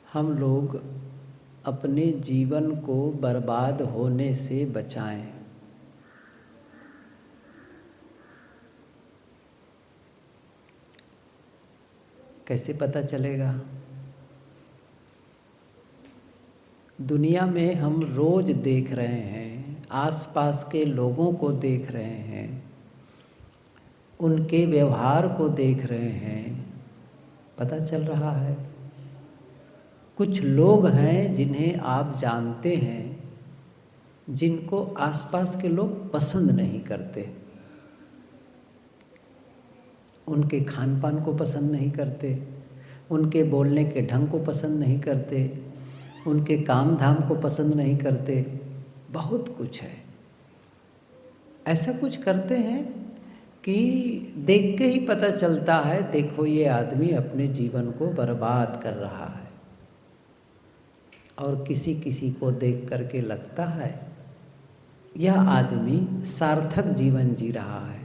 हम लोग अपने जीवन को बर्बाद होने से बचाएं। कैसे पता चलेगा? दुनिया में हम रोज देख रहे हैं, आसपास के लोगों को देख रहे हैं, उनके व्यवहार को देख रहे हैं, पता चल रहा है। कुछ लोग हैं जिन्हें आप जानते हैं, जिनको आसपास के लोग पसंद नहीं करते, उनके खान पान को पसंद नहीं करते, उनके बोलने के ढंग को पसंद नहीं करते, उनके काम धाम को पसंद नहीं करते। बहुत कुछ है, ऐसा कुछ करते हैं कि देख के ही पता चलता है, देखो ये आदमी अपने जीवन को बर्बाद कर रहा है। और किसी किसी को देख करके लगता है यह आदमी सार्थक जीवन जी रहा है,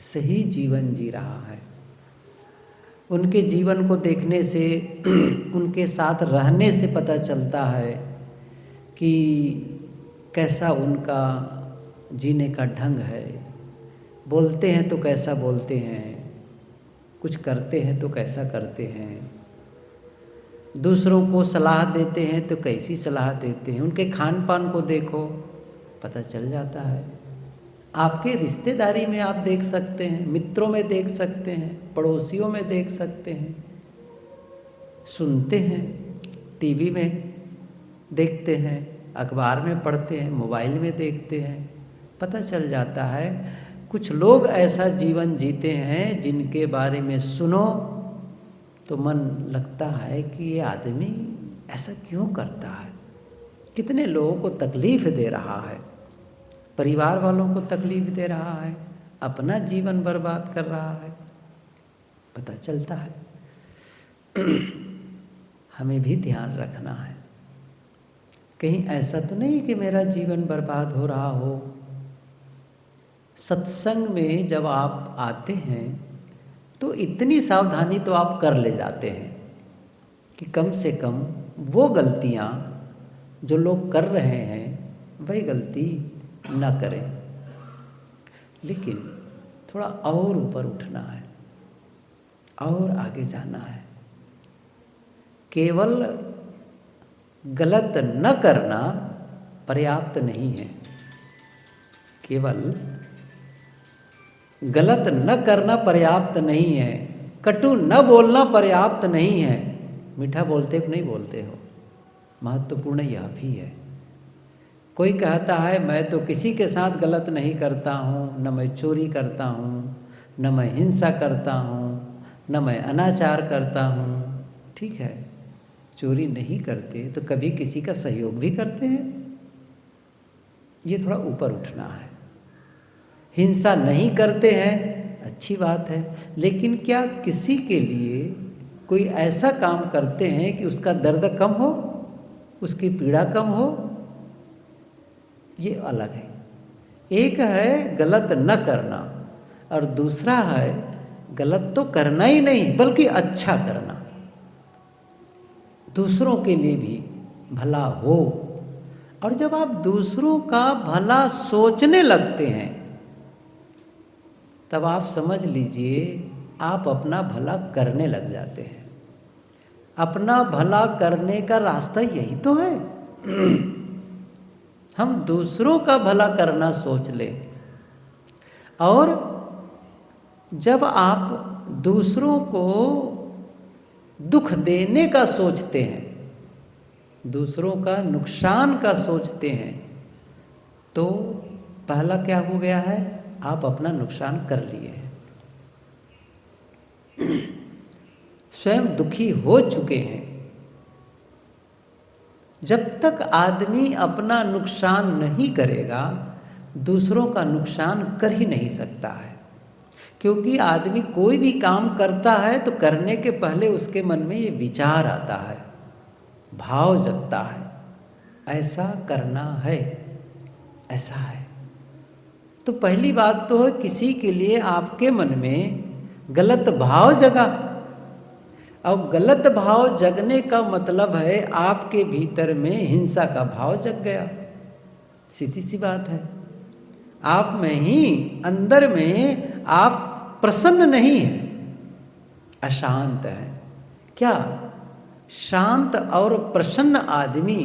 सही जीवन जी रहा है। उनके जीवन को देखने से, उनके साथ रहने से पता चलता है कि कैसा उनका जीने का ढंग है। बोलते हैं तो कैसा बोलते हैं, कुछ करते हैं तो कैसा करते हैं, दूसरों को सलाह देते हैं तो कैसी सलाह देते हैं। उनके खान पान को देखो, पता चल जाता है। आपके रिश्तेदारी में आप देख सकते हैं, मित्रों में देख सकते हैं, पड़ोसियों में देख सकते हैं, सुनते हैं, टीवी में देखते हैं, अखबार में पढ़ते हैं, मोबाइल में देखते हैं, पता चल जाता है। कुछ लोग ऐसा जीवन जीते हैं जिनके बारे में सुनो तो मन लगता है कि ये आदमी ऐसा क्यों करता है, कितने लोगों को तकलीफ दे रहा है, परिवार वालों को तकलीफ दे रहा है, अपना जीवन बर्बाद कर रहा है, पता चलता है। हमें भी ध्यान रखना है, कहीं ऐसा तो नहीं कि मेरा जीवन बर्बाद हो रहा हो। सत्संग में जब आप आते हैं तो इतनी सावधानी तो आप कर ले जाते हैं कि कम से कम वो गलतियाँ जो लोग कर रहे हैं वही गलती न करें। लेकिन थोड़ा और ऊपर उठना है और आगे जाना है। केवल गलत न करना पर्याप्त नहीं है, केवल गलत न करना पर्याप्त नहीं है, कटु न बोलना पर्याप्त नहीं है। मीठा बोलते हो नहीं बोलते हो, महत्वपूर्ण यह भी है। कोई कहता है मैं तो किसी के साथ गलत नहीं करता हूँ, न मैं चोरी करता हूँ, न मैं हिंसा करता हूँ, न मैं अनाचार करता हूँ। ठीक है, चोरी नहीं करते तो कभी किसी का सहयोग भी करते हैं, ये थोड़ा ऊपर उठना है। हिंसा नहीं करते हैं, अच्छी बात है, लेकिन क्या किसी के लिए कोई ऐसा काम करते हैं कि उसका दर्द कम हो, उसकी पीड़ा कम हो? ये अलग है। एक है गलत न करना और दूसरा है गलत तो करना ही नहीं बल्कि अच्छा करना, दूसरों के लिए भी भला हो। और जब आप दूसरों का भला सोचने लगते हैं तब आप समझ लीजिए आप अपना भला करने लग जाते हैं। अपना भला करने का रास्ता यही तो है। हम दूसरों का भला करना सोच लें, और जब आप दूसरों को दुख देने का सोचते हैं, दूसरों का नुकसान का सोचते हैं, तो पहला क्या हो गया है, आप अपना नुकसान कर लिए हैं, स्वयं दुखी हो चुके हैं। जब तक आदमी अपना नुकसान नहीं करेगा दूसरों का नुकसान कर ही नहीं सकता है। क्योंकि आदमी कोई भी काम करता है तो करने के पहले उसके मन में ये विचार आता है, भाव जगता है, ऐसा करना है, ऐसा है। तो पहली बात तो है किसी के लिए आपके मन में गलत भाव जगा। और गलत भाव जगने का मतलब है आपके भीतर में हिंसा का भाव जग गया। सीधी सी बात है। आप में ही अंदर में आप प्रसन्न नहीं हैं, अशांत है। क्या शांत और प्रसन्न आदमी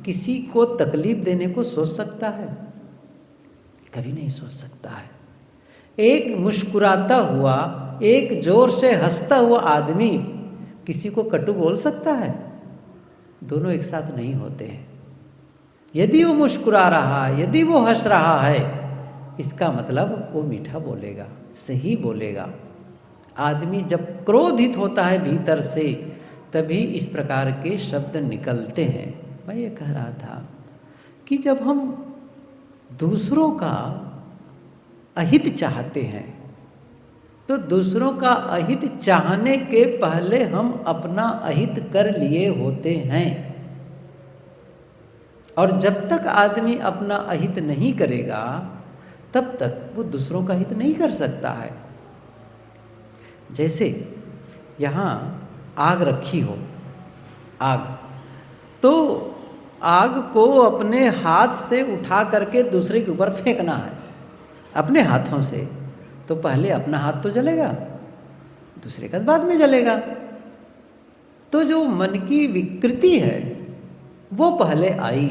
किसी को तकलीफ देने को सोच सकता है? कभी नहीं सोच सकता है। एक मुस्कुराता हुआ, एक जोर से हंसता हुआ आदमी किसी को कटु बोल सकता है? दोनों एक साथ नहीं होते हैं। यदि वो मुस्कुरा रहा है, यदि वो हंस रहा है, इसका मतलब वो मीठा बोलेगा, सही बोलेगा। आदमी जब क्रोधित होता है भीतर से, तभी इस प्रकार के शब्द निकलते हैं। मैं ये कह रहा था कि जब हम दूसरों का अहित चाहते हैं, तो दूसरों का अहित चाहने के पहले हम अपना अहित कर लिए होते हैं। और जब तक आदमी अपना अहित नहीं करेगा, तब तक वो दूसरों का हित नहीं कर सकता है। जैसे यहाँ आग रखी हो, आग, तो आग को अपने हाथ से उठा करके दूसरे के ऊपर फेंकना है अपने हाथों से, तो पहले अपना हाथ तो जलेगा, दूसरे का बाद में जलेगा। तो जो मन की विकृति है वो पहले आई,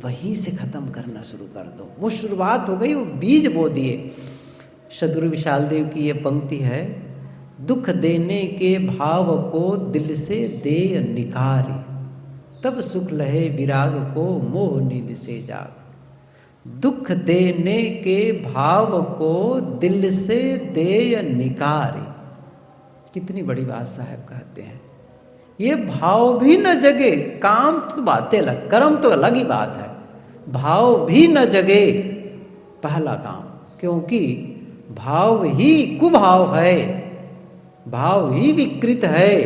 वहीं से खत्म करना शुरू कर दो। वो शुरुआत हो गई, वो बीज बो दिए। सदगुरु विशाल देव की ये पंक्ति है, दुख देने के भाव को दिल से दे निकारे, तब सुख लहे विराग को मोह निध से जाग। दुख देने के भाव को दिल से दे निकारे, कितनी बड़ी बात साहब कहते हैं। ये भाव भी न जगे, काम तो बातें अलग, कर्म तो अलग ही बात है, भाव भी न जगे पहला काम। क्योंकि भाव ही कुभाव है, भाव ही विकृत है।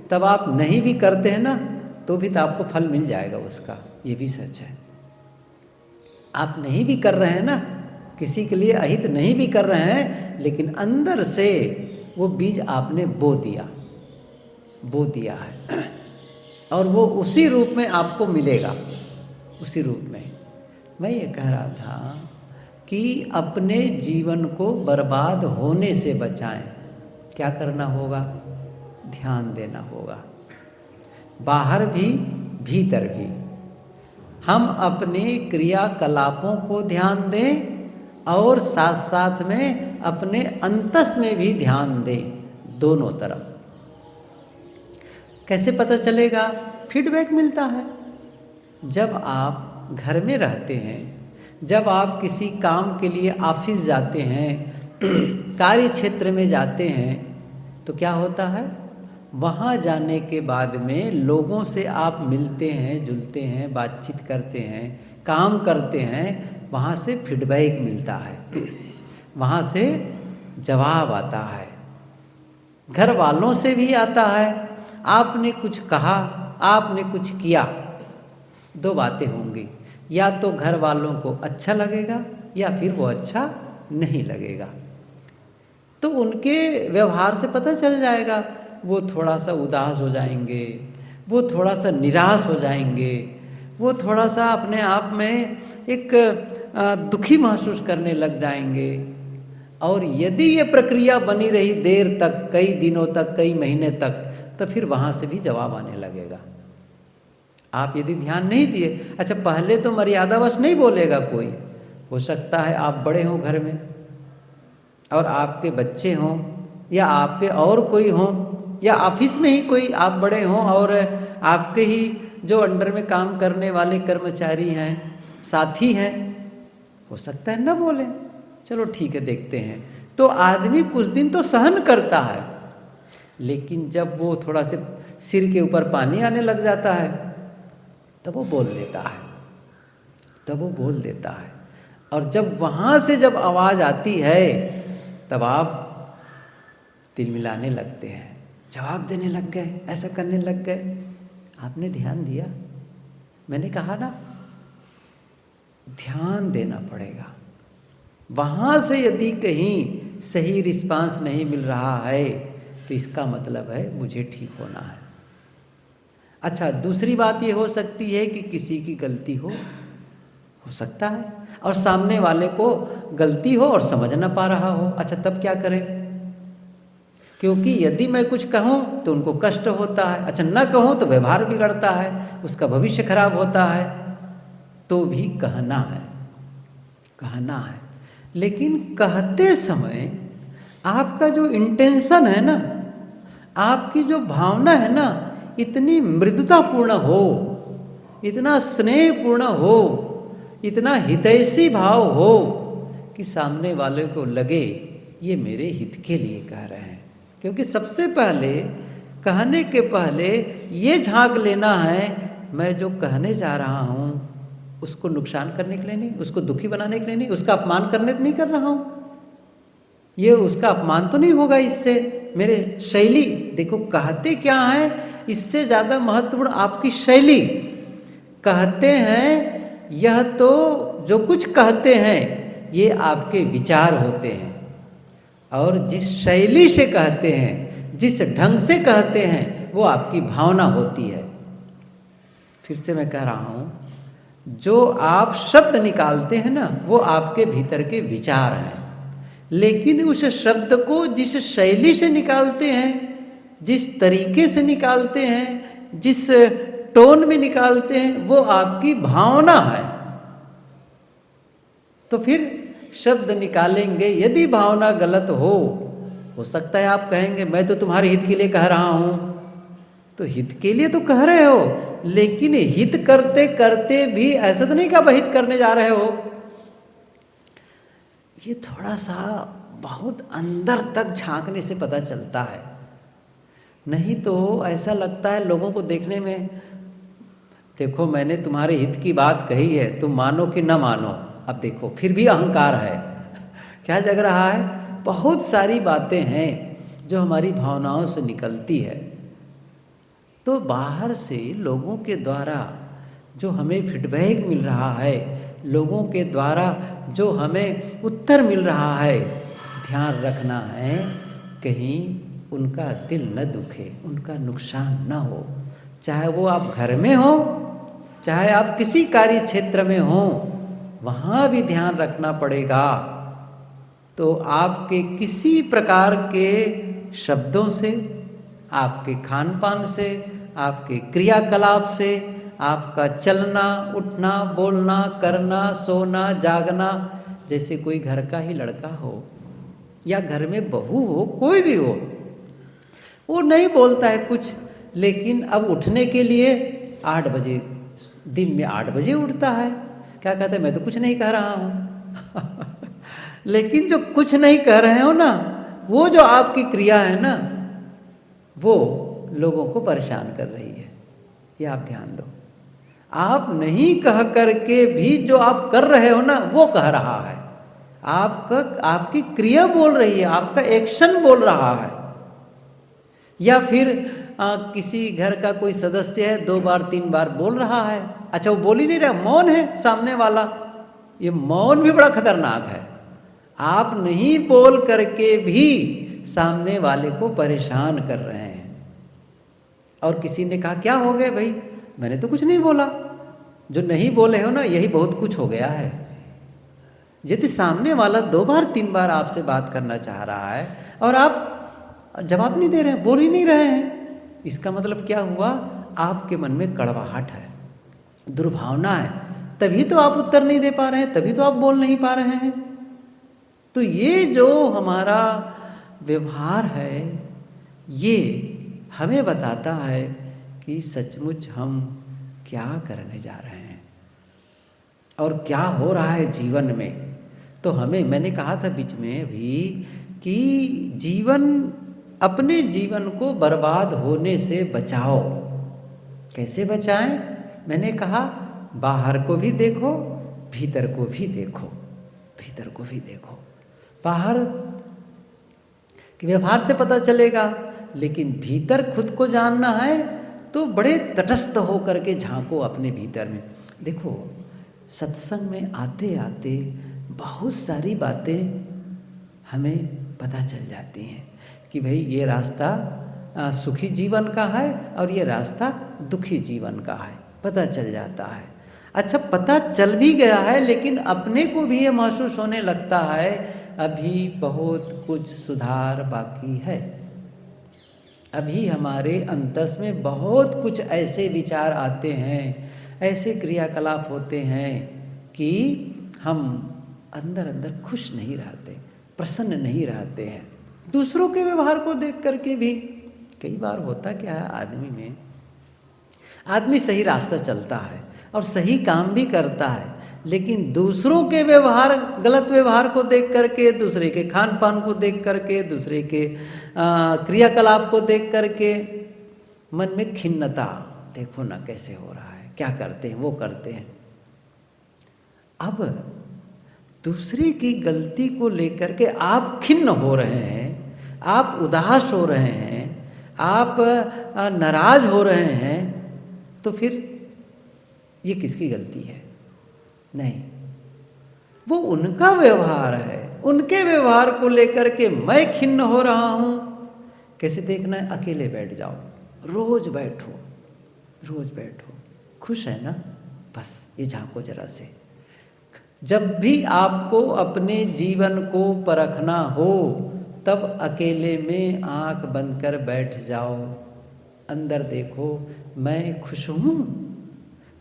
तब आप नहीं भी करते हैं ना, तो भी तो आपको फल मिल जाएगा उसका, ये भी सच है। आप नहीं भी कर रहे हैं ना, किसी के लिए अहित नहीं भी कर रहे हैं, लेकिन अंदर से वो बीज आपने बो दिया है, और वो उसी रूप में आपको मिलेगा, उसी रूप में। मैं ये कह रहा था कि अपने जीवन को बर्बाद होने से बचाएं। क्या करना होगा? ध्यान देना होगा, बाहर भी भीतर भी। हम अपने क्रियाकलापों को ध्यान दें और साथ साथ में अपने अंतस में भी ध्यान दें, दोनों तरफ। कैसे पता चलेगा? फीडबैक मिलता है। जब आप घर में रहते हैं, जब आप किसी काम के लिए ऑफिस जाते हैं, कार्य क्षेत्र में जाते हैं, तो क्या होता है? वहाँ जाने के बाद में लोगों से आप मिलते हैं, जुलते हैं, बातचीत करते हैं, काम करते हैं, वहाँ से फीडबैक मिलता है, वहाँ से जवाब आता है, घर वालों से भी आता है। आपने कुछ कहा, आपने कुछ किया, दो बातें होंगी, या तो घर वालों को अच्छा लगेगा या फिर वो अच्छा नहीं लगेगा। तो उनके व्यवहार से पता चल जाएगा, वो थोड़ा सा उदास हो जाएंगे, वो थोड़ा सा निराश हो जाएंगे, वो थोड़ा सा अपने आप में एक दुखी महसूस करने लग जाएंगे। और यदि ये प्रक्रिया बनी रही देर तक, कई दिनों तक, कई महीने तक, तो फिर वहाँ से भी जवाब आने लगेगा। आप यदि ध्यान नहीं दिए, अच्छा पहले तो मर्यादावश नहीं बोलेगा कोई, हो सकता है आप बड़े हों घर में और आपके बच्चे हों, या आपके और कोई हों, या ऑफिस में ही कोई आप बड़े हों और आपके ही जो अंडर में काम करने वाले कर्मचारी हैं, साथी हैं, हो सकता है ना बोले, चलो ठीक है देखते हैं। तो आदमी कुछ दिन तो सहन करता है, लेकिन जब वो थोड़ा से सिर के ऊपर पानी आने लग जाता है, तब वो बोल देता है, और जब वहाँ से जब आवाज़ आती है, तब आप तिलमिलाने लगते हैं, जवाब देने लग गए, ऐसा करने लग गए। आपने ध्यान दिया? मैंने कहा ना, ध्यान देना पड़ेगा। वहाँ से यदि कहीं सही रिस्पांस नहीं मिल रहा है, तो इसका मतलब है मुझे ठीक होना है। अच्छा, दूसरी बात ये हो सकती है कि किसी की गलती हो सकता है और सामने वाले को गलती हो और समझ ना पा रहा हो। अच्छा, तब क्या करें? क्योंकि यदि मैं कुछ कहूँ तो उनको कष्ट होता है, अच्छा न कहूँ तो व्यवहार बिगड़ता है, उसका भविष्य खराब होता है, तो भी कहना है, कहना है। लेकिन कहते समय आपका जो इंटेंशन है ना, आपकी जो भावना है ना, इतनी मृदुतापूर्ण हो, इतना स्नेहपूर्ण हो, इतना हितैषी भाव हो कि सामने वाले को लगे ये मेरे हित के लिए कह रहे हैं। क्योंकि सबसे पहले कहने के पहले ये झांक लेना है, मैं जो कहने जा रहा हूँ उसको नुकसान करने के लिए नहीं, उसको दुखी बनाने के लिए नहीं, उसका अपमान करने नहीं कर रहा हूँ, ये उसका अपमान तो नहीं होगा इससे। मेरे शैली देखो, कहते क्या है, इससे ज़्यादा महत्वपूर्ण आपकी शैली। कहते हैं यह तो जो कुछ कहते हैं ये आपके विचार होते हैं, और जिस शैली से कहते हैं, जिस ढंग से कहते हैं, वो आपकी भावना होती है। फिर से मैं कह रहा हूँ, जो आप शब्द निकालते हैं ना, वो आपके भीतर के विचार हैं। लेकिन उस शब्द को जिस शैली से निकालते हैं, जिस तरीके से निकालते हैं, जिस टोन में निकालते हैं, वो आपकी भावना है। तो फिर शब्द निकालेंगे, यदि भावना गलत हो सकता है आप कहेंगे मैं तो तुम्हारे हित के लिए कह रहा हूं। तो हित के लिए तो कह रहे हो, लेकिन हित करते करते भी ऐसा तो नहीं कि आप हित करने जा रहे हो। ये थोड़ा सा बहुत अंदर तक झांकने से पता चलता है, नहीं तो ऐसा लगता है लोगों को देखने में, देखो मैंने तुम्हारे हित की बात कही है, तुम मानो कि न मानो। अब देखो फिर भी अहंकार है। क्या जग रहा है? बहुत सारी बातें हैं जो हमारी भावनाओं से निकलती है। तो बाहर से लोगों के द्वारा जो हमें फीडबैक मिल रहा है, लोगों के द्वारा जो हमें उत्तर मिल रहा है, ध्यान रखना है कहीं उनका दिल न दुखे, उनका नुकसान न हो। चाहे वो आप घर में हो, चाहे आप किसी कार्य क्षेत्र में हो, वहाँ भी ध्यान रखना पड़ेगा। तो आपके किसी प्रकार के शब्दों से, आपके खान पान से, आपके क्रियाकलाप से, आपका चलना उठना बोलना करना सोना जागना, जैसे कोई घर का ही लड़का हो या घर में बहू हो, कोई भी हो, वो नहीं बोलता है कुछ, लेकिन अब उठने के लिए 8 बजे, दिन में 8 बजे उठता है। क्या कहते हैं, मैं तो कुछ नहीं कह रहा हूँ। लेकिन जो कुछ नहीं कह रहे हो ना, वो जो आपकी क्रिया है ना, वो लोगों को परेशान कर रही है। ये आप ध्यान दो। आप नहीं कह करके भी जो आप कर रहे हो ना, वो कह रहा है। आपकी क्रिया बोल रही है, आपका एक्शन बोल रहा है। या फिर किसी घर का कोई सदस्य है, 2 बार 3 बार बोल रहा है, अच्छा वो बोल ही नहीं रहा, मौन है सामने वाला। ये मौन भी बड़ा खतरनाक है। आप नहीं बोल करके भी सामने वाले को परेशान कर रहे हैं। और किसी ने कहा क्या हो गए भाई, मैंने तो कुछ नहीं बोला। जो नहीं बोले हो ना, यही बहुत कुछ हो गया है। यदि सामने वाला 2 बार 3 बार आपसे बात करना चाह रहा है और आप जवाब नहीं दे रहे हैं, बोल ही नहीं रहे हैं, इसका मतलब क्या हुआ? आपके मन में कड़वाहट है, दुर्भावना है, तभी तो आप उत्तर नहीं दे पा रहे हैं, तभी तो आप बोल नहीं पा रहे हैं। तो ये जो हमारा व्यवहार है, ये हमें बताता है कि सचमुच हम क्या करने जा रहे हैं और क्या हो रहा है जीवन में। तो हमें, मैंने कहा था बीच में भी कि अपने जीवन को बर्बाद होने से बचाओ। कैसे बचाएं? मैंने कहा बाहर को भी देखो, भीतर को भी देखो, भीतर को भी देखो। बाहर के व्यवहार से पता चलेगा, लेकिन भीतर खुद को जानना है तो बड़े तटस्थ होकर के झांको अपने भीतर में। देखो सत्संग में आते आते बहुत सारी बातें हमें पता चल जाती हैं कि भाई ये रास्ता सुखी जीवन का है और ये रास्ता दुखी जीवन का है, पता चल जाता है। अच्छा, पता चल भी गया है, लेकिन अपने को भी ये महसूस होने लगता है अभी बहुत कुछ सुधार बाकी है। अभी हमारे अंतस में बहुत कुछ ऐसे विचार आते हैं, ऐसे क्रियाकलाप होते हैं कि हम अंदर अंदर खुश नहीं रहते, प्रसन्न नहीं रहते हैं। दूसरों के व्यवहार को देख करके भी कई बार होता क्या है, आदमी सही रास्ता चलता है और सही काम भी करता है, लेकिन दूसरों के व्यवहार, गलत व्यवहार को देख करके, दूसरे के खान पान को देख करके, दूसरे के क्रियाकलाप को देख करके मन में खिन्नता, देखो ना कैसे हो रहा है, क्या करते हैं, वो करते हैं। अब दूसरे की गलती को लेकर के आप खिन्न हो रहे हैं, आप उदास हो रहे हैं, आप नाराज हो रहे हैं, तो फिर ये किसकी गलती है? नहीं, वो उनका व्यवहार है। उनके व्यवहार को लेकर के मैं खिन्न हो रहा हूं। कैसे देखना है? अकेले बैठ जाओ, रोज बैठो, रोज बैठो, खुश है ना, बस ये झांको जरा से। जब भी आपको अपने जीवन को परखना हो, तब अकेले में आंख बंद कर बैठ जाओ, अंदर देखो, मैं खुश हूँ,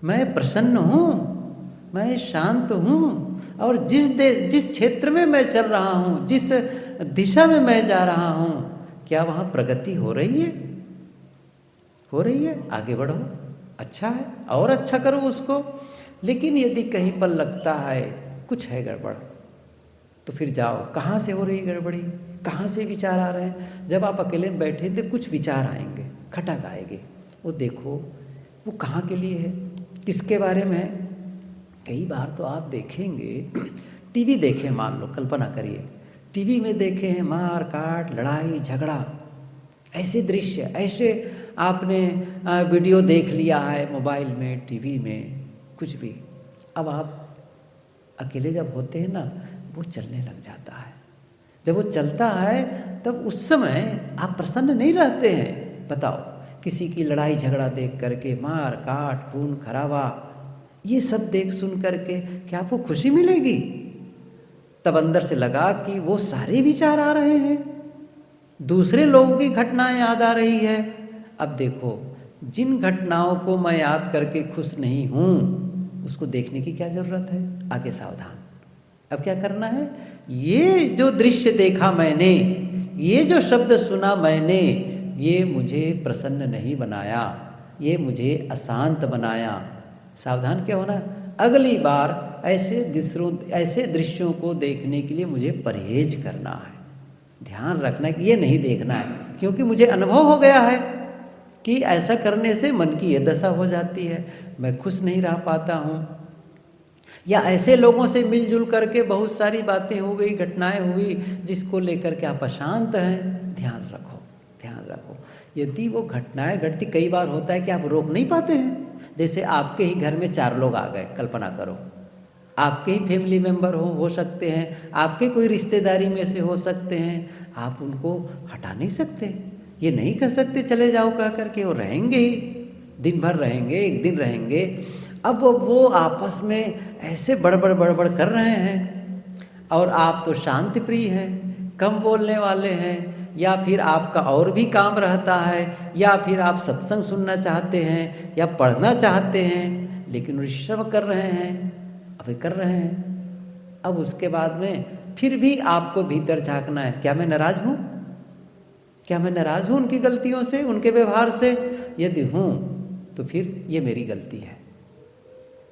मैं प्रसन्न हूँ, मैं शांत हूँ, और जिस क्षेत्र में मैं चल रहा हूँ, जिस दिशा में मैं जा रहा हूँ, क्या वहाँ प्रगति हो रही है? हो रही है, आगे बढ़ो, अच्छा है, और अच्छा करो उसको। लेकिन यदि कहीं पर लगता है कुछ है गड़बड़, तो फिर जाओ, कहाँ से हो रही गड़बड़ी, कहाँ से विचार आ रहे हैं? जब आप अकेले में बैठे थे, कुछ विचार आएंगे, खटक आएंगे, वो देखो वो कहाँ के लिए है, किसके बारे में है। कई बार तो आप देखेंगे, टीवी देखें, मान लो, कल्पना करिए, टीवी में देखे हैं मार काट, लड़ाई झगड़ा, ऐसे दृश्य, ऐसे आपने वीडियो देख लिया है मोबाइल में, टीवी में, कुछ भी। अब आप अकेले जब होते हैं ना, वो चलने लग जाता है। जब वो चलता है तब उस समय आप प्रसन्न नहीं रहते हैं। बताओ, किसी की लड़ाई झगड़ा देख करके, मार काट, खून खराबा, ये सब देख सुन करके क्या आपको खुशी मिलेगी? तब अंदर से लगा कि वो सारे विचार आ रहे हैं, दूसरे लोगों की घटनाएं याद आ रही है। अब देखो, जिन घटनाओं को मैं याद करके खुश नहीं हूँ, उसको देखने की क्या जरूरत है? आगे सावधान। अब क्या करना है? ये जो दृश्य देखा मैंने, ये जो शब्द सुना मैंने, ये मुझे प्रसन्न नहीं बनाया, ये मुझे अशांत बनाया। सावधान क्या होना? अगली बार ऐसे दृश्यों को देखने के लिए मुझे परहेज करना है, ध्यान रखना कि ये नहीं देखना है, क्योंकि मुझे अनुभव हो गया है कि ऐसा करने से मन की ये दशा हो जाती है, मैं खुश नहीं रह पाता हूँ। या ऐसे लोगों से मिलजुल करके बहुत सारी बातें हो गई, घटनाएं हुई, जिसको लेकर के आप अशांत हैं। ध्यान रखो, ध्यान रखो। यदि वो घटनाएं घटती, कई बार होता है कि आप रोक नहीं पाते हैं। जैसे आपके ही घर में 4 लोग आ गए, कल्पना करो, आपके ही फैमिली मेंबर हो सकते हैं, आपके कोई रिश्तेदारी में से हो सकते हैं, आप उनको हटा नहीं सकते, ये नहीं कह सकते चले जाओ कह करके, वो रहेंगे ही, दिन भर रहेंगे, एक दिन रहेंगे। अब वो आपस में ऐसे बड़बड़ कर रहे हैं, और आप तो शांति प्रिय हैं, कम बोलने वाले हैं, या फिर आपका और भी काम रहता है, या फिर आप सत्संग सुनना चाहते हैं या पढ़ना चाहते हैं, लेकिन ऋषभ कर रहे हैं, अभी कर रहे हैं। अब उसके बाद में फिर भी आपको भीतर झांकना है, क्या मैं नाराज हूँ? क्या मैं नाराज हूँ उनकी गलतियों से, उनके व्यवहार से? यदि हूँ तो फिर ये मेरी गलती है।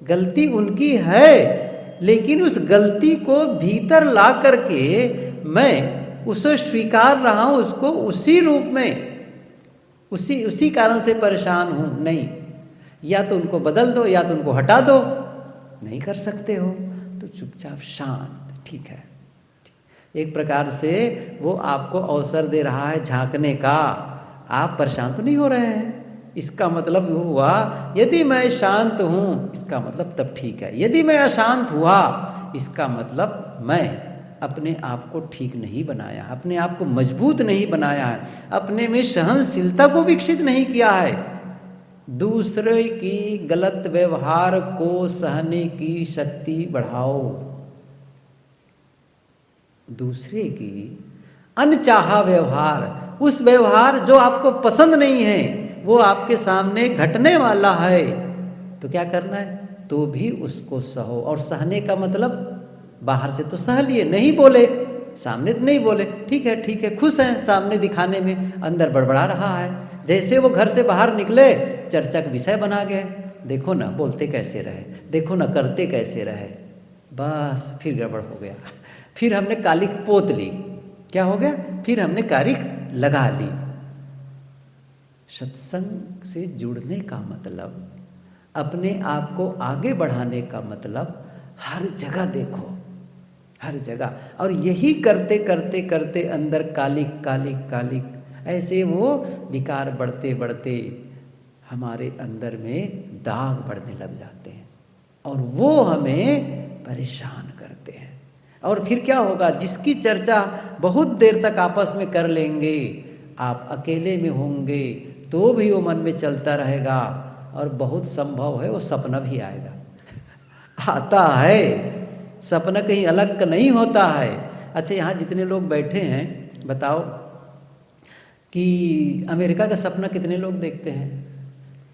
गलती उनकी है, लेकिन उस गलती को भीतर ला करके मैं उसे स्वीकार रहा हूँ, उसको उसी रूप में, उसी कारण से परेशान हूँ। नहीं, या तो उनको बदल दो या तो उनको हटा दो, नहीं कर सकते हो तो चुपचाप शांत, ठीक है। एक प्रकार से वो आपको अवसर दे रहा है झांकने का। आप परेशान तो नहीं हो रहे हैं, इसका मतलब हुआ यदि मैं शांत हूँ, इसका मतलब तब ठीक है। यदि मैं अशांत हुआ, इसका मतलब मैं अपने आप को ठीक नहीं बनाया, अपने आप को मजबूत नहीं बनाया है, अपने में सहनशीलता को विकसित नहीं किया है। दूसरे की गलत व्यवहार को सहने की शक्ति बढ़ाओ। दूसरे की अनचाहा व्यवहार, उस व्यवहार जो आपको पसंद नहीं है, वो आपके सामने घटने वाला है, तो क्या करना है? तो भी उसको सहो। और सहने का मतलब बाहर से तो सह लिए, नहीं बोले, सामने तो नहीं बोले, ठीक है खुश हैं सामने दिखाने में, अंदर बड़बड़ा रहा है। जैसे वो घर से बाहर निकले, चर्चा का विषय बना गए, देखो ना बोलते कैसे रहे, देखो ना करते कैसे रहे। बस फिर गड़बड़ हो गया, फिर हमने कालिख पोत ली। क्या हो गया? फिर हमने कालिख लगा ली। सत्संग से जुड़ने का मतलब, अपने आप को आगे बढ़ाने का मतलब, हर जगह देखो, हर जगह। और यही करते करते करते अंदर कालिख कालिख कालिख, ऐसे वो विकार बढ़ते बढ़ते हमारे अंदर में दाग बढ़ने लग जाते हैं और वो हमें परेशान करते हैं। और फिर क्या होगा? जिसकी चर्चा बहुत देर तक आपस में कर लेंगे, आप अकेले में होंगे तो भी वो मन में चलता रहेगा, और बहुत संभव है वो सपना भी आएगा। आता है सपना, कहीं अलग का नहीं होता है। अच्छा, यहाँ जितने लोग बैठे हैं बताओ कि अमेरिका का सपना कितने लोग देखते हैं?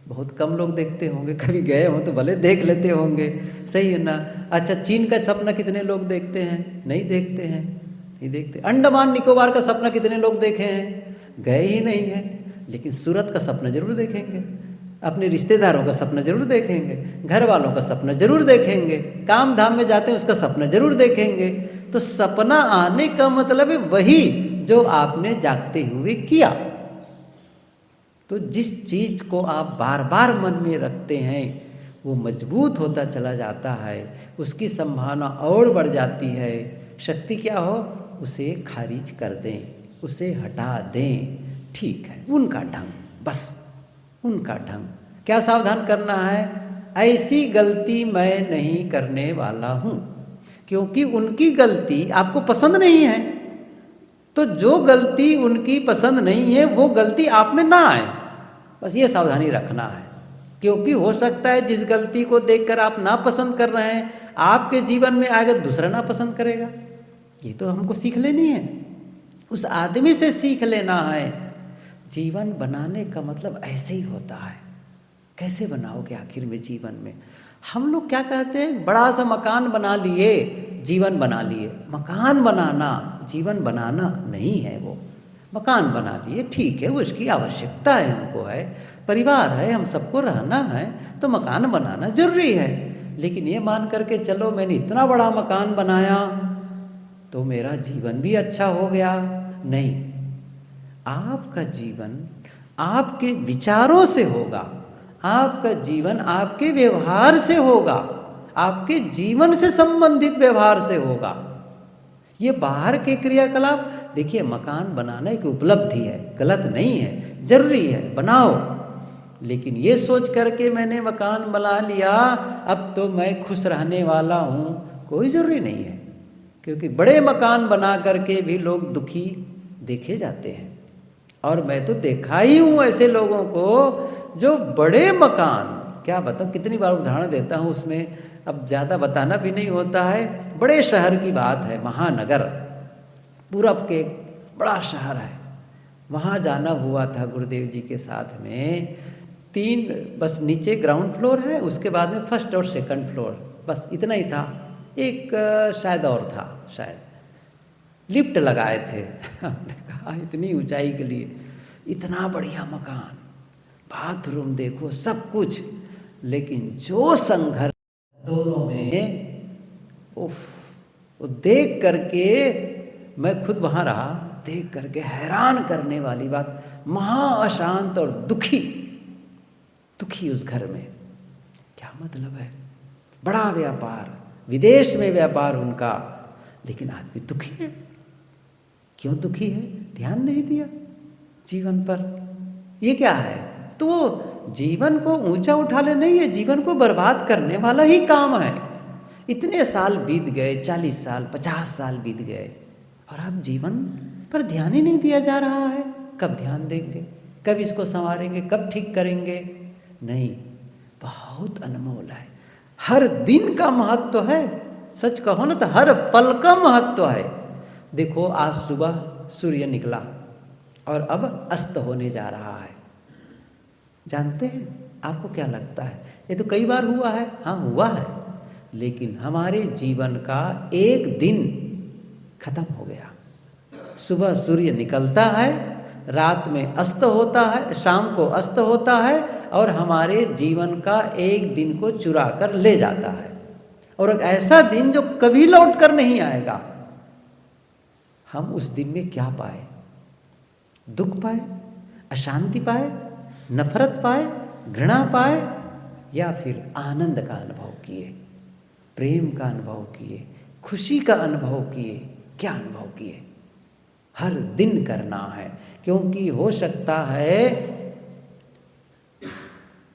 बहुत कम लोग देखते होंगे, कभी गए हो तो भले देख लेते होंगे, सही है ना? अच्छा, चीन का सपना कितने लोग देखते हैं? नहीं देखते हैं, नहीं देखते। अंडमान निकोबार का सपना कितने लोग देखे हैं? गए ही नहीं है, लेकिन सूरत का सपना जरूर देखेंगे, अपने रिश्तेदारों का सपना जरूर देखेंगे, घर वालों का सपना जरूर देखेंगे, काम धाम में जाते हैं उसका सपना जरूर देखेंगे। तो सपना आने का मतलब है वही जो आपने जागते हुए किया। तो जिस चीज को आप बार बार मन में रखते हैं वो मजबूत होता चला जाता है, उसकी संभावना और बढ़ जाती है। शक्ति क्या हो? उसे खारिज कर दें, उसे हटा दें, ठीक है, उनका ढंग, बस उनका ढंग। क्या सावधान करना है? ऐसी गलती मैं नहीं करने वाला हूं, क्योंकि उनकी गलती आपको पसंद नहीं है। तो जो गलती उनकी पसंद नहीं है वो गलती आप में ना आए, बस ये सावधानी रखना है। क्योंकि हो सकता है जिस गलती को देखकर आप ना पसंद कर रहे हैं, आपके जीवन में आगे दूसरा ना पसंद करेगा। ये तो हमको सीख लेनी है, उस आदमी से सीख लेना है। जीवन बनाने का मतलब ऐसे ही होता है। कैसे बनाओगे आखिर में जीवन में? हम लोग क्या कहते हैं, बड़ा सा मकान बना लिए, जीवन बना लिए। मकान बनाना जीवन बनाना नहीं है। वो मकान बना लिए, ठीक है, उसकी आवश्यकता है, हमको है, परिवार है, हम सबको रहना है, तो मकान बनाना जरूरी है। लेकिन ये मान करके चलो मैंने इतना बड़ा मकान बनाया तो मेरा जीवन भी अच्छा हो गया, नहीं। आपका जीवन आपके विचारों से होगा, आपका जीवन आपके व्यवहार से होगा, आपके जीवन से संबंधित व्यवहार से होगा। ये बाहर के क्रियाकलाप, देखिए मकान बनाना एक उपलब्धि है, गलत नहीं है, जरूरी है, बनाओ। लेकिन ये सोच करके मैंने मकान बना लिया अब तो मैं खुश रहने वाला हूँ, कोई जरूरी नहीं है। क्योंकि बड़े मकान बना करके भी लोग दुखी देखे जाते हैं। और मैं तो देखा ही हूँ ऐसे लोगों को जो बड़े मकान, क्या बताऊँ, कितनी बार उदाहरण देता हूँ उसमें, अब ज़्यादा बताना भी नहीं होता है। बड़े शहर की बात है, महानगर, पूरब के बड़ा शहर है, वहाँ जाना हुआ था गुरुदेव जी के साथ में। 3 बस नीचे ग्राउंड फ्लोर है, उसके बाद में फर्स्ट और सेकंड फ्लोर, बस इतना ही था। एक शायद और था, शायद लिफ्ट लगाए थे। हमने कहा इतनी ऊंचाई के लिए इतना बढ़िया मकान, बाथरूम देखो, सब कुछ, लेकिन जो संघर्ष दोनों में, उफ, वो देख करके मैं खुद वहाँ रहा, देख करके हैरान करने वाली बात, महा अशांत और दुखी उस घर में। क्या मतलब है? बड़ा व्यापार, विदेश में व्यापार उनका, लेकिन आदमी दुखी है। क्यों दुखी है? ध्यान नहीं दिया जीवन पर। ये क्या है? तो वो जीवन को ऊंचा उठाने नहीं है, जीवन को बर्बाद करने वाला ही काम है। इतने साल बीत गए, 40 साल 50 साल बीत गए और अब जीवन पर ध्यान ही नहीं दिया जा रहा है। कब ध्यान देंगे, कब इसको संवारेंगे, कब ठीक करेंगे? नहीं, बहुत अनमोल है। हर दिन का महत्व है। सच कहो ना तो हर पल का महत्व है। देखो आज सुबह सूर्य निकला और अब अस्त होने जा रहा है। जानते हैं आपको क्या लगता है? ये तो कई बार हुआ है। हाँ हुआ है, लेकिन हमारे जीवन का एक दिन खत्म हो गया। सुबह सूर्य निकलता है, रात में अस्त होता है, शाम को अस्त होता है और हमारे जीवन का एक दिन को चुरा कर ले जाता है। और एक ऐसा दिन जो कभी लौट कर नहीं आएगा। हम उस दिन में क्या पाए? दुख पाए, अशांति पाए, नफरत पाए, घृणा पाए, या फिर आनंद का अनुभव किए, प्रेम का अनुभव किए, खुशी का अनुभव किए? क्या अनुभव किए? हर दिन करना है, क्योंकि हो सकता है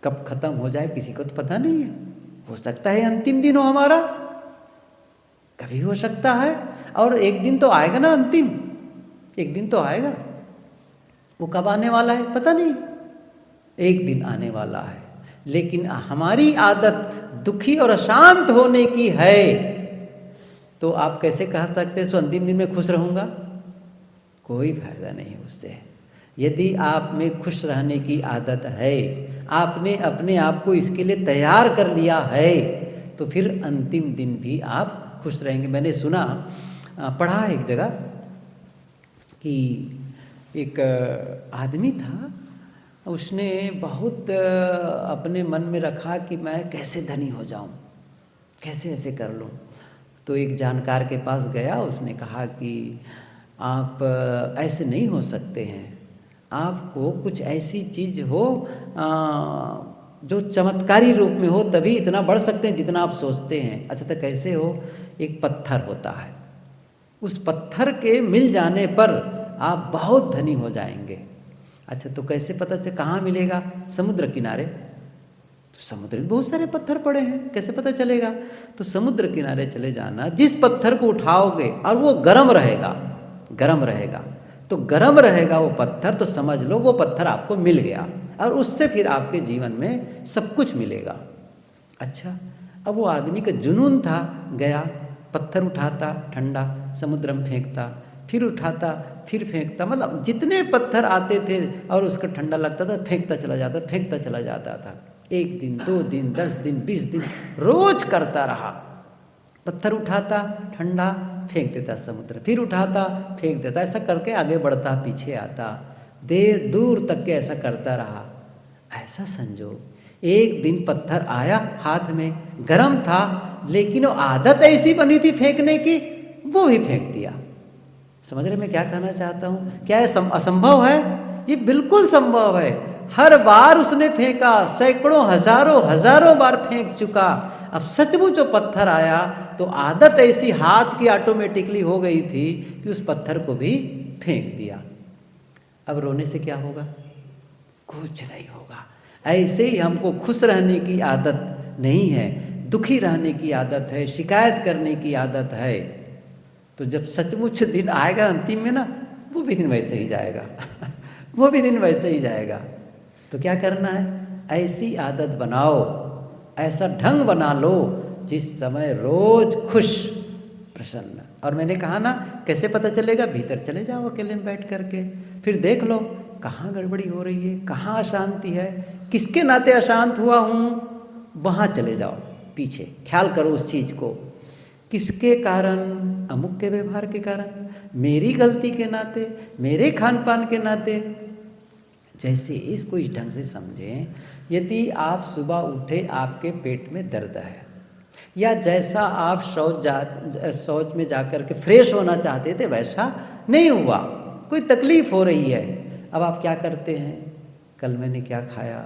कब खत्म हो जाए किसी को तो पता नहीं है। हो सकता है अंतिम दिन हो हमारा, कभी हो सकता है। और एक दिन तो आएगा ना, अंतिम एक दिन तो आएगा। वो कब आने वाला है पता नहीं, एक दिन आने वाला है। लेकिन हमारी आदत दुखी और अशांत होने की है, तो आप कैसे कह सकते हैं सो अंतिम दिन में खुश रहूंगा? कोई फायदा नहीं उससे। यदि आप में खुश रहने की आदत है, आपने अपने आप को इसके लिए तैयार कर लिया है, तो फिर अंतिम दिन भी आप खुश रहेंगे। मैंने सुना, पढ़ा एक जगह कि एक आदमी था, उसने बहुत अपने मन में रखा कि मैं कैसे धनी हो जाऊं, कैसे ऐसे कर लूं। तो एक जानकार के पास गया, उसने कहा कि आप ऐसे नहीं हो सकते हैं, आपको कुछ ऐसी चीज़ हो जो चमत्कारी रूप में हो, तभी इतना बढ़ सकते हैं जितना आप सोचते हैं। अच्छा तो कैसे हो? एक पत्थर होता है, उस पत्थर के मिल जाने पर आप बहुत धनी हो जाएंगे। अच्छा तो कैसे पता चले कहाँ मिलेगा? समुद्र किनारे। तो समुद्र में बहुत सारे पत्थर पड़े हैं, कैसे पता चलेगा? तो समुद्र किनारे चले जाना, जिस पत्थर को उठाओगे और वो गर्म रहेगा, गर्म रहेगा, तो गर्म रहेगा वो पत्थर, तो समझ लो वो पत्थर आपको मिल गया और उससे फिर आपके जीवन में सब कुछ मिलेगा। अच्छा, अब वो आदमी का जुनून था, गया पत्थर उठाता, ठंडा समुद्र में फेंकता, फिर उठाता, फिर फेंकता, मतलब जितने पत्थर आते थे और उसको ठंडा लगता था, फेंकता चला जाता, फेंकता चला जाता था। 1 दिन 2 दिन 10 दिन 20 दिन रोज करता रहा। पत्थर उठाता, ठंडा, फेंक देता समुद्र, फिर उठाता, फेंक देता, ऐसा करके आगे बढ़ता, पीछे आता, देर दूर तक के ऐसा करता रहा। ऐसा संजोग एक दिन पत्थर आया हाथ में, गर्म था, लेकिन वो आदत ऐसी बनी थी फेंकने की, वो भी फेंक दिया। समझ रहे मैं क्या कहना चाहता हूँ? क्या ये असंभव है? ये बिल्कुल संभव है। हर बार उसने फेंका, सैकड़ों हजारों बार फेंक चुका। अब सचमुच जो पत्थर आया तो आदत ऐसी हाथ की ऑटोमेटिकली हो गई थी कि उस पत्थर को भी फेंक दिया। अब रोने से क्या होगा? कुछ नहीं होगा। ऐसे ही हमको खुश रहने की आदत नहीं है, दुखी रहने की आदत है, शिकायत करने की आदत है। तो जब सचमुच दिन आएगा अंतिम में ना, वो भी दिन वैसे ही जाएगा वो भी दिन वैसे ही जाएगा। तो क्या करना है? ऐसी आदत बनाओ, ऐसा ढंग बना लो जिस समय रोज खुश प्रसन्न। और मैंने कहा ना कैसे पता चलेगा? भीतर चले जाओ अकेले में बैठ करके, फिर देख लो कहाँ गड़बड़ी हो रही है, कहाँ अशांति है, किसके नाते अशांत हुआ हूँ, वहाँ चले जाओ पीछे, ख्याल करो उस चीज़ को। किसके कारण? अमुक के व्यवहार के कारण, मेरी गलती के नाते, मेरे खान पान के नाते। जैसे इसको इस ढंग से समझें, यदि आप सुबह उठे आपके पेट में दर्द है, या जैसा आप शौच में जाकर के फ्रेश होना चाहते थे वैसा नहीं हुआ, कोई तकलीफ हो रही है, अब आप क्या करते हैं? कल मैंने क्या खाया,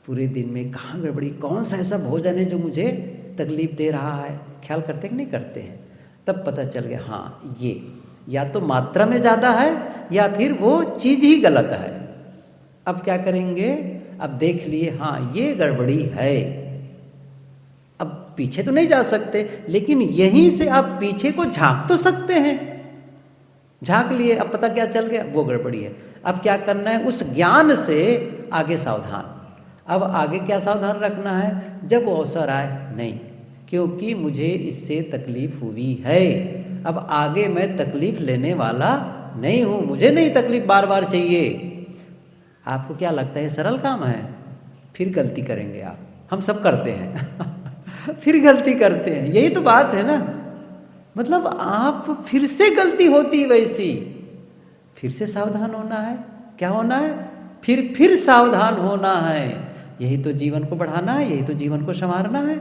पूरे दिन में कहाँ गड़बड़ी, कौन सा ऐसा भोजन है जो मुझे तकलीफ दे रहा है, ख्याल करते कि नहीं करते हैं? तब पता चल गया हाँ ये या तो मात्रा में ज़्यादा है या फिर वो चीज़ ही गलत है। अब क्या करेंगे? अब देख लिए हाँ ये गड़बड़ी है, अब पीछे तो नहीं जा सकते, लेकिन यहीं से आप पीछे को झांक तो सकते हैं। झांक लिए, अब पता क्या चल गया, वो गड़बड़ी है। अब क्या करना है, उस ज्ञान से आगे सावधान। अब आगे क्या सावधान रखना है, जब वो अवसर आए, नहीं क्योंकि मुझे इससे तकलीफ हुई है, अब आगे मैं तकलीफ लेने वाला नहीं हूँ, मुझे नहीं तकलीफ बार बार चाहिए। आपको क्या लगता है सरल काम है? फिर गलती करेंगे आप, हम सब करते हैं फिर गलती करते हैं, यही तो बात है ना। मतलब आप फिर से गलती होती वैसी, फिर से सावधान होना है। क्या होना है? फिर सावधान होना है। यही तो जीवन को बढ़ाना है, यही तो जीवन को संवारना है।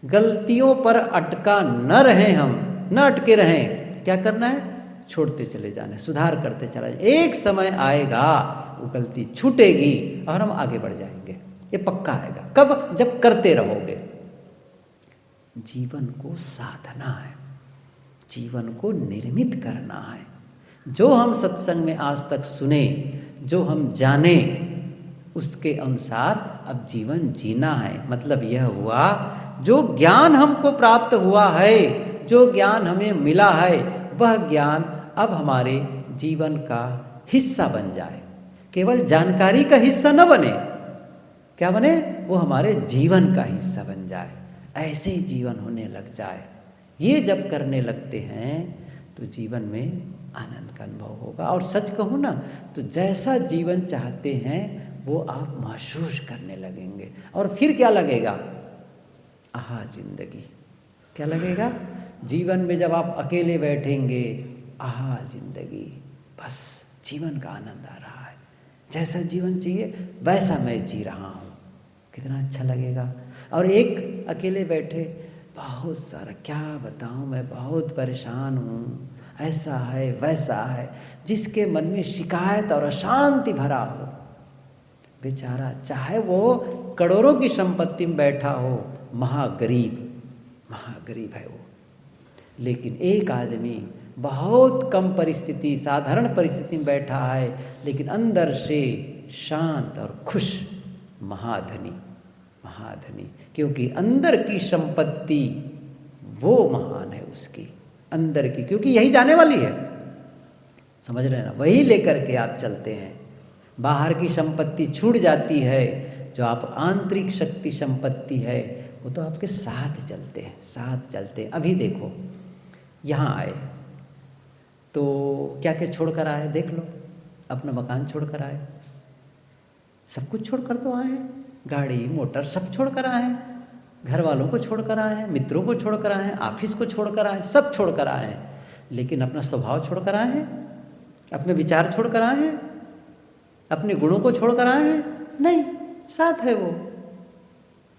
गलतियों पर अटका न रहें, हम न अटके रहें। क्या करना है? छोड़ते चले जाना, सुधार करते चले जाए। एक समय आएगा वो गलती छूटेगी और हम आगे बढ़ जाएंगे, ये पक्का आएगा। कब? जब करते रहोगे। जीवन को साधना है, जीवन को निर्मित करना है। जो हम सत्संग में आज तक सुने, जो हम जाने, उसके अनुसार अब जीवन जीना है। मतलब यह हुआ, जो ज्ञान हमको प्राप्त हुआ है, जो ज्ञान हमें मिला है, वह ज्ञान अब हमारे जीवन का हिस्सा बन जाए। केवल जानकारी का हिस्सा न बने, क्या बने? वो हमारे जीवन का हिस्सा बन जाए। ऐसे ही जीवन होने लग जाए। ये जब करने लगते हैं तो जीवन में आनंद का अनुभव होगा। और सच कहूँ ना, तो जैसा जीवन चाहते हैं वो आप महसूस करने लगेंगे। और फिर क्या लगेगा? आहा जिंदगी। क्या लगेगा? जीवन में जब आप अकेले बैठेंगे, आहा जिंदगी, बस जीवन का आनंद आ रहा है, जैसा जीवन चाहिए वैसा मैं जी रहा हूँ, कितना अच्छा लगेगा। और एक अकेले बैठे, बहुत सारा क्या बताऊँ मैं, बहुत परेशान हूँ, ऐसा है वैसा है, जिसके मन में शिकायत और अशांति भरा हो, बेचारा, चाहे वो करोड़ों की संपत्ति में बैठा हो, महागरीब है वो। लेकिन एक आदमी बहुत कम परिस्थिति, साधारण परिस्थिति में बैठा है, लेकिन अंदर से शांत और खुश, महाधनी। क्योंकि अंदर की संपत्ति वो महान है उसकी, अंदर की, क्योंकि यही जाने वाली है। समझ रहे हैं ना? वही लेकर के आप चलते हैं। बाहर की संपत्ति छूट जाती है, जो आप आंतरिक शक्ति संपत्ति है वो तो आपके साथ चलते हैं। अभी देखो, यहाँ आए तो क्या क्या छोड़ कर आए, देख लो। अपना मकान छोड़ कर आए, सब कुछ छोड़ कर तो आए हैं, गाड़ी मोटर सब छोड़ कर आए हैं, घर वालों को छोड़ कर आए हैं, मित्रों को छोड़ कर आए हैं, ऑफिस को छोड़ कर आए हैं, सब छोड़ कर आए हैं। लेकिन अपना स्वभाव छोड़ कर आए हैं, अपने विचार छोड़ कर आए हैं, अपने गुणों को छोड़ कर आए हैं? नहीं, साथ है वो,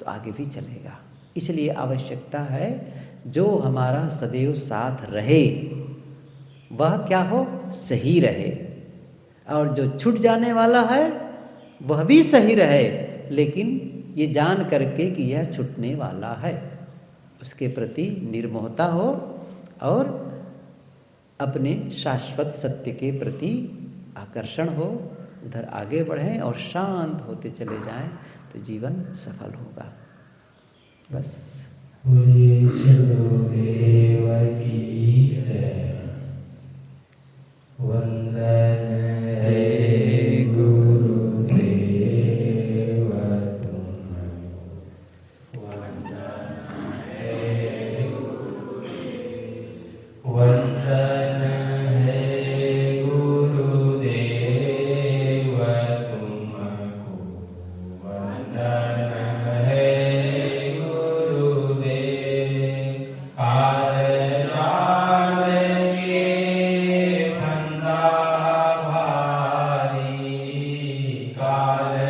तो आगे भी चलेगा। इसलिए आवश्यकता है जो हमारा सदैव साथ रहे वह क्या हो, सही रहे, और जो छूट जाने वाला है वह भी सही रहे, लेकिन ये जान करके कि यह छूटने वाला है, उसके प्रति निर्मोहता हो और अपने शाश्वत सत्य के प्रति आकर्षण हो, उधर आगे बढ़ें और शांत होते चले जाएं तो जीवन सफल होगा। बस। काल